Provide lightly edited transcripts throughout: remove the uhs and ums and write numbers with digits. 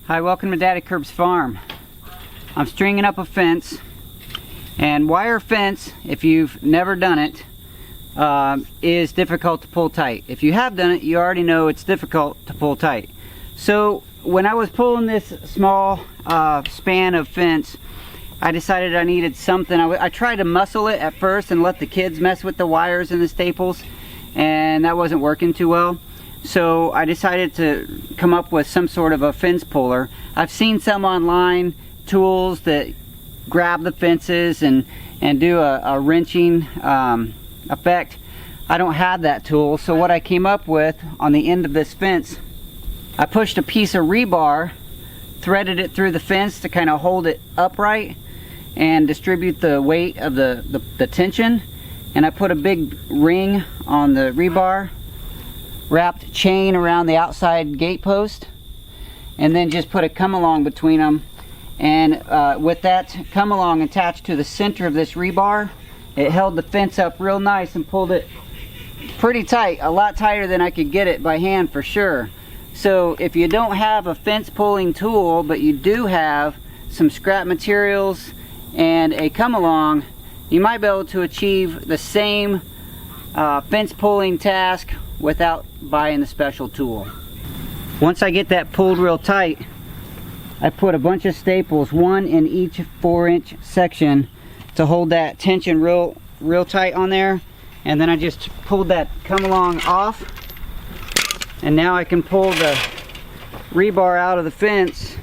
Hi, welcome to Daddy Curb's farm. I'm stringing up a fence, and wire fence, if you've never done it, is difficult to pull tight. If you have done it, you already know it's difficult to pull tight. So when I was pulling this small span of fence, I decided I needed something. I tried to muscle it at first and let the kids mess with the wires and the staples, and that wasn't working too well. So I decided to come up with some sort of a fence puller. I've seen some online tools that grab the fences and do a wrenching effect. I don't have that tool, so what I came up with on the end of this fence, I pushed a piece of rebar, threaded it through the fence to kind of hold it upright and distribute the weight of the tension, and I put a big ring on the rebar, wrapped chain around the outside gate post, and then just put a come along between them, and with that come along attached to the center of this rebar, it held the fence up real nice and pulled it pretty tight, a lot tighter than I could get it by hand for sure. So if you don't have a fence pulling tool, but you do have some scrap materials and a come along, you might be able to achieve the same fence pulling task without buying the special tool. Once I get that pulled real tight, I put a bunch of staples, one in each 4-inch section, to hold that tension real tight on there, and then I just pulled that come along off, and now I can pull the rebar out of the fence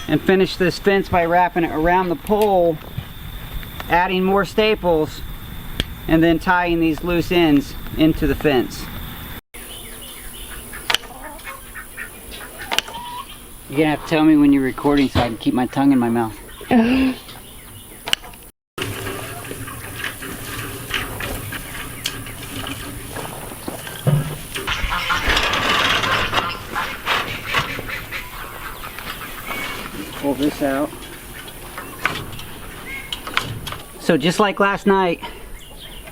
and finish this fence by wrapping it around the pole, adding more staples, and then tying these loose ends into the fence. You're gonna have to tell me when you're recording so I can keep my tongue in my mouth. Pull this out. So just like last night,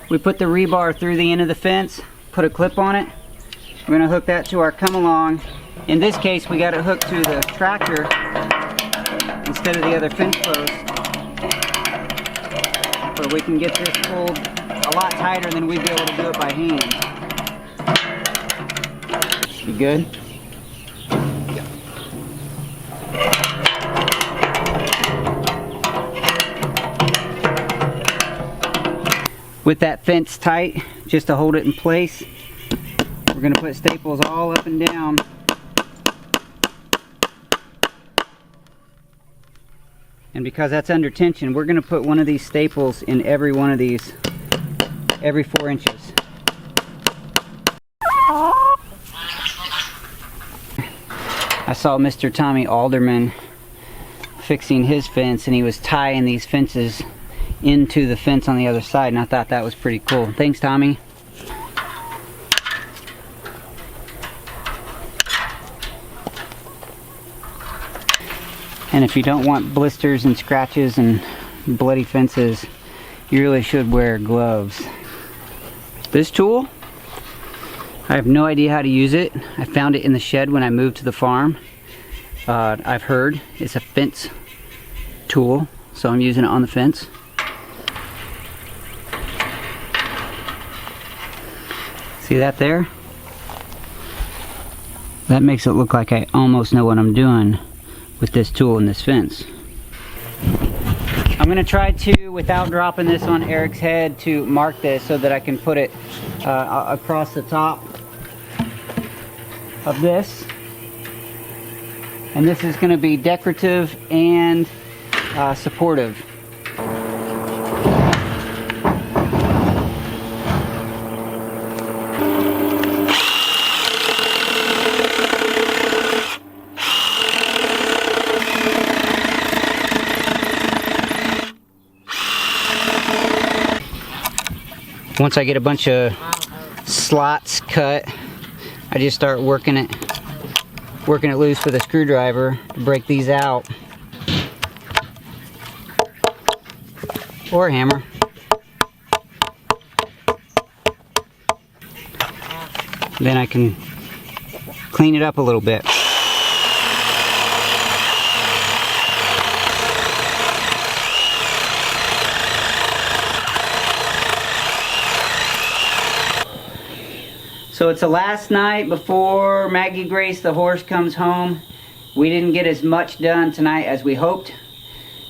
we put the rebar through the end of the fence, put a clip on it. We're gonna hook that to our come along. In this case, we got it hooked to the tractor instead of the other fence post, where we can get this pulled a lot tighter than we'd be able to do it by hand. You good? With that fence tight, just to hold it in place, we're going to put staples all up and down. And because that's under tension, we're going to put one of these staples in every one of these, every 4 inches. I saw Mr. Tommy Alderman fixing his fence, and he was tying these fences into the fence on the other side, and I thought that was pretty cool. Thanks, Tommy. And if you don't want blisters and scratches and bloody fences, you really should wear gloves. This tool, I have no idea how to use it. I found it in the shed when I moved to the farm. I've heard it's a fence tool, so I'm using it on the fence. See that there? That makes it look like I almost know what I'm doing with this tool in this fence. I'm going to try to, without dropping this on Eric's head, to mark this so that I can put it across the top of this. And this is going to be decorative and supportive. Once I get a bunch of slots cut, I just start working it loose with a screwdriver to break these out, or a hammer. Then I can clean it up a little bit. So it's the last night before Maggie Grace the horse comes home. We didn't get as much done tonight as we hoped.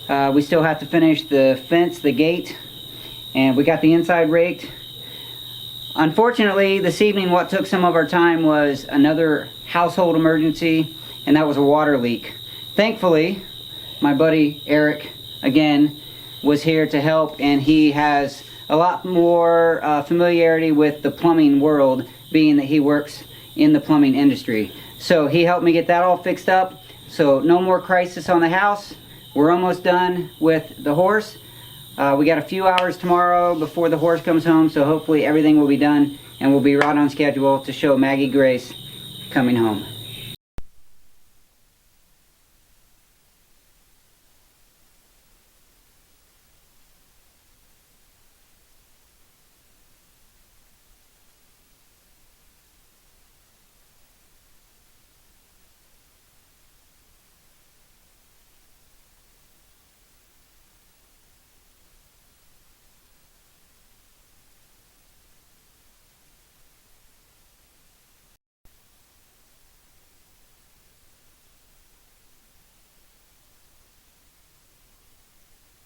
We still have to finish the fence, the gate, and we got the inside raked. Unfortunately, this evening what took some of our time was another household emergency, and that was a water leak. Thankfully, my buddy Eric, again, was here to help, and he has a lot more familiarity with the plumbing world, being that he works in the plumbing industry. So he helped me get that all fixed up, so no more crisis on the house. We're almost done with the horse. We got a few hours tomorrow before the horse comes home, so hopefully everything will be done and we'll be right on schedule to show Maggie Grace coming home.